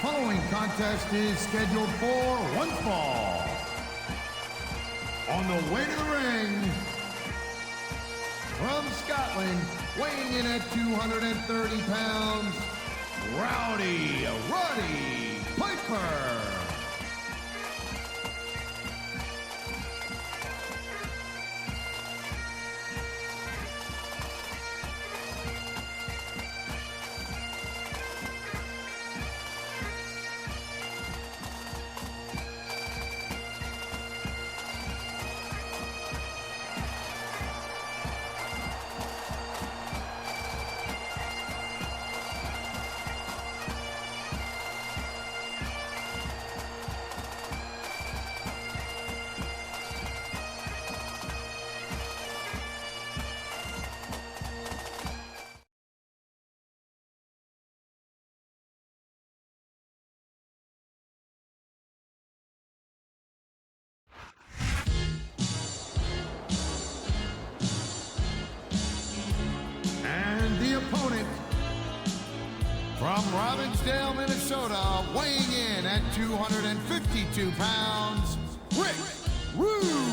following contest is scheduled for one fall. On the way to the ring, from Scotland, weighing in at 230 pounds, Roddy Piper. Opponent from Robbinsdale, Minnesota, weighing in at 252 pounds, Rick Rude.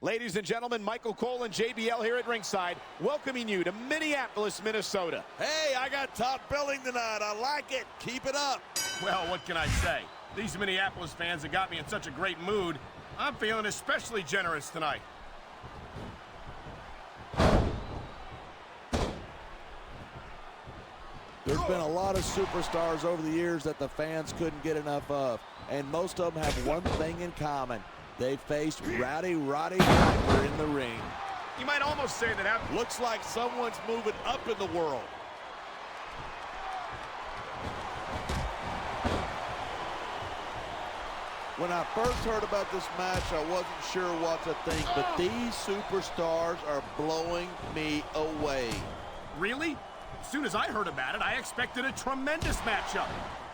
Ladies and gentlemen, Michael Cole and JBL here at ringside, welcoming you to Minneapolis, Minnesota. Hey, I got top billing tonight. I like it. Keep it up. Well, what can I say? These Minneapolis fans have got me in such a great mood. I'm feeling especially generous tonight. There's been a lot of superstars over the years that the fans couldn't get enough of, and most of them have one thing in common. They faced Roddy Piper in the ring. You might almost say that looks like someone's moving up in the world. When I first heard about this match, I wasn't sure what to think, but these superstars are blowing me away. Really? As soon as I heard about it, I expected a tremendous matchup,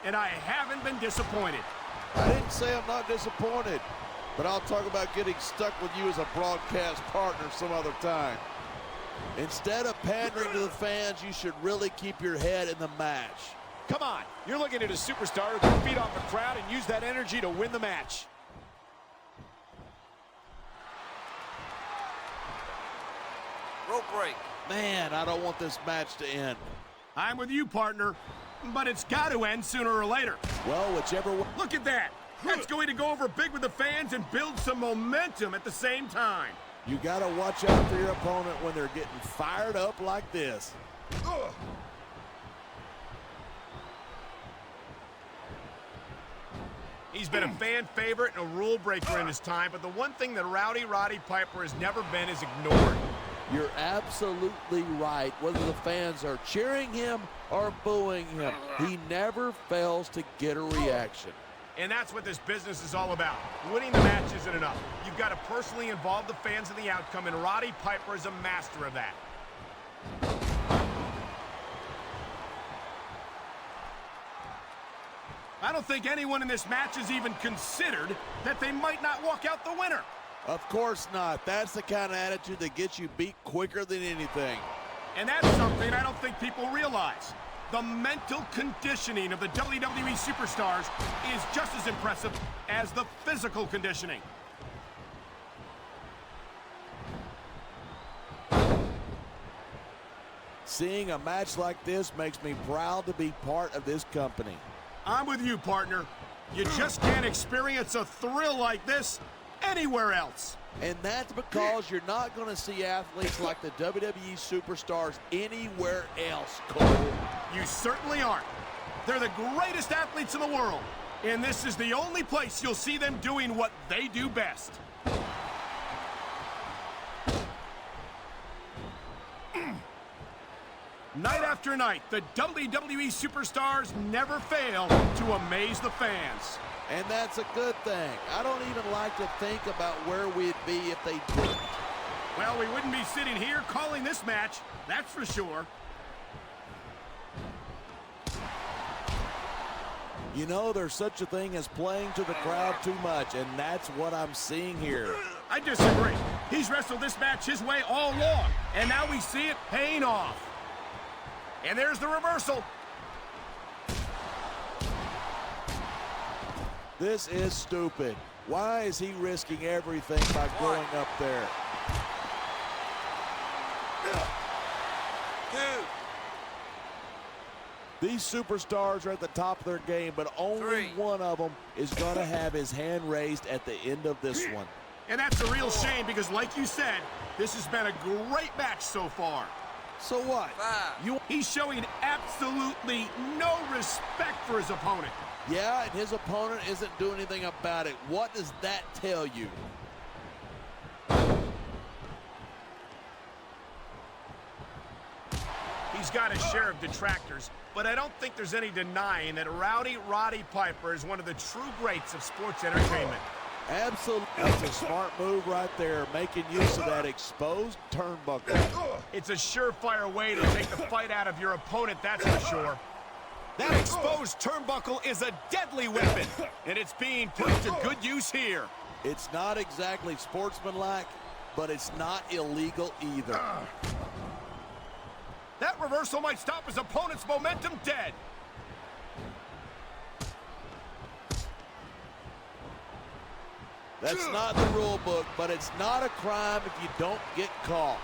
and I haven't been disappointed. I didn't say I'm not disappointed, but I'll talk about getting stuck with you as a broadcast partner some other time. Instead of pandering to the fans, you should really keep your head in the match. Come on, you're looking at a superstar who can feed off the crowd and use that energy to win the match. Rope break. Man, I don't want this match to end. I'm with you, partner, but it's got to end sooner or later. Well, whichever one. Look at that. That's going to go over big with the fans and build some momentum at the same time. You got to watch out for your opponent when they're getting fired up like this. Ugh. He's been a fan favorite and a rule breaker in his time, but the one thing that Roddy Piper has never been is ignored. You're absolutely right. Whether the fans are cheering him or booing him, he never fails to get a reaction. And that's what this business is all about. Winning the match isn't enough. You've got to personally involve the fans in the outcome, and Roddy Piper is a master of that. I don't think anyone in this match has even considered that they might not walk out the winner. Of course not. That's the kind of attitude that gets you beat quicker than anything. And that's something I don't think people realize. The mental conditioning of the WWE superstars is just as impressive as the physical conditioning. Seeing a match like this makes me proud to be part of this company. I'm with you, partner. You just can't experience a thrill like this anywhere else. And that's because you're not going to see athletes like the WWE superstars anywhere else, Cole. You certainly aren't. They're the greatest athletes in the world, and this is the only place you'll see them doing what they do best. Night after night, the WWE superstars never fail to amaze the fans. And that's a good thing. I don't even like to think about where we'd be if they didn't. Well, we wouldn't be sitting here calling this match, that's for sure. You know, there's such a thing as playing to the crowd too much, and that's what I'm seeing here. I disagree. He's wrestled this match his way all along, and now we see it paying off. And there's the reversal. This is stupid. Why is he risking everything by going up there? 2. These superstars are at the top of their game, but only one of them is going to have his hand raised at the end of this one. And that's a real shame because, like you said, this has been a great match so far. So what? He's showing absolutely no respect for his opponent. Yeah, and his opponent isn't doing anything about it. What does that tell you? He's got a share of detractors, but I don't think there's any denying that Roddy Piper is one of the true greats of sports entertainment. Absolutely. That's a smart move right there, making use of that exposed turnbuckle. It's a surefire way to take the fight out of your opponent, that's for sure. That exposed turnbuckle is a deadly weapon, and it's being put to good use here. It's not exactly sportsmanlike, but it's not illegal either. That reversal might stop his opponent's momentum dead. That's not the rule book, but it's not a crime if you don't get caught.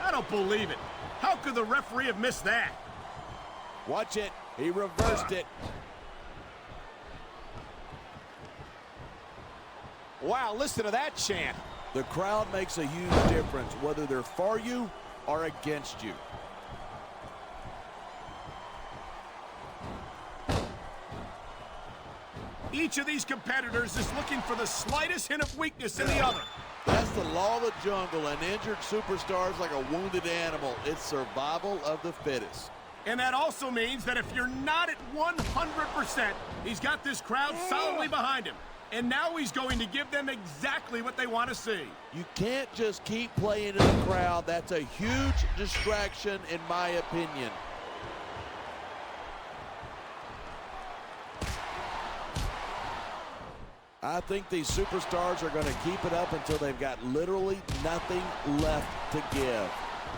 I don't believe it. How could the referee have missed that? Watch it. He reversed it. Wow, listen to that chant. The crowd makes a huge difference, whether they're for you or against you. Each of these competitors is looking for the slightest hint of weakness in the other. That's the law of the jungle. An injured superstar is like a wounded animal. It's survival of the fittest. And that also means that if you're not at 100%, he's got this crowd solidly behind him. And now he's going to give them exactly what they want to see. You can't just keep playing to the crowd. That's a huge distraction, in my opinion. I think these superstars are going to keep it up until they've got literally nothing left to give.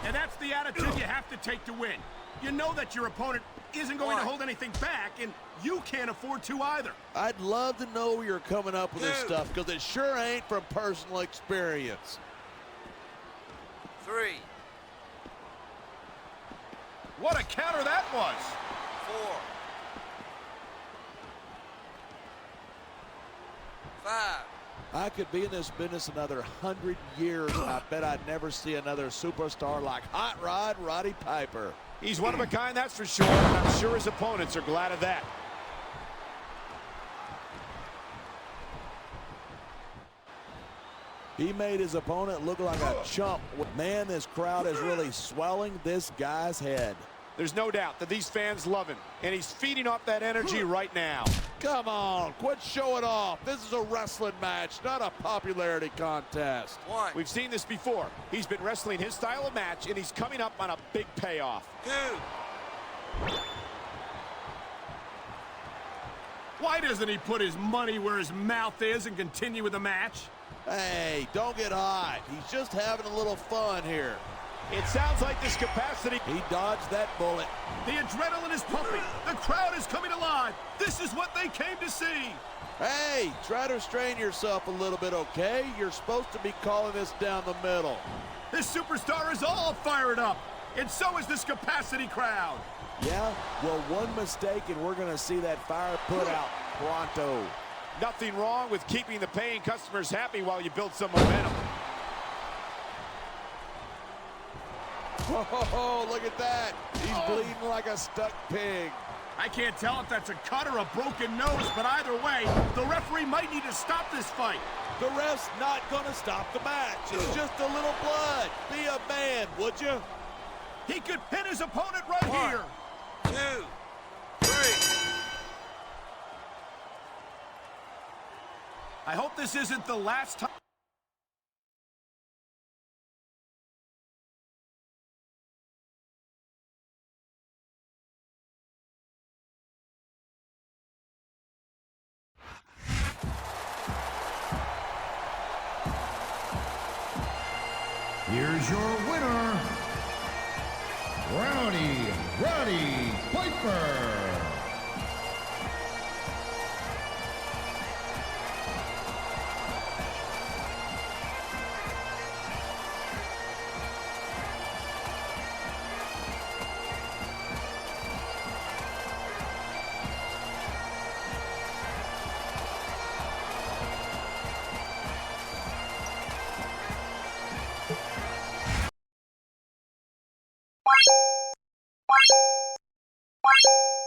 And that's the attitude you have to take to win. You know that your opponent isn't going to hold anything back, and you can't afford to either. I'd love to know where you're coming up with this stuff, because it sure ain't from personal experience. 3. What a counter that was. 4. 5. I could be in this business another 100 years, and I bet I'd never see another superstar like Hot Rod Roddy Piper. He's one of a kind, that's for sure, and I'm sure his opponents are glad of that. He made his opponent look like a chump. Man, this crowd is really swelling this guy's head. There's no doubt that these fans love him, and he's feeding off that energy right now. Come on, quit showing off. This is a wrestling match, not a popularity contest. 1. We've seen this before. He's been wrestling his style of match, and he's coming up on a big payoff. 2. Why doesn't he put his money where his mouth is and continue with the match? Hey, don't get hot. He's just having a little fun here. It sounds like this capacity. He dodged that bullet. The adrenaline is pumping. The crowd is coming alive. This is what they came to see. Hey, try to restrain yourself a little bit, okay? You're supposed to be calling this down the middle. This superstar is all fired up, and so is this capacity crowd. Yeah, well, one mistake and we're going to see that fire put out pronto. Nothing wrong with keeping the paying customers happy while you build some momentum. Oh, look at that. He's bleeding like a stuck pig. I can't tell if that's a cut or a broken nose, but either way, the referee might need to stop this fight. The ref's not going to stop the match. It's just a little blood. Be a man, would you? He could pin his opponent right here. 2, 3. I hope this isn't the last time. Here's your winner, Roddy Piper. What?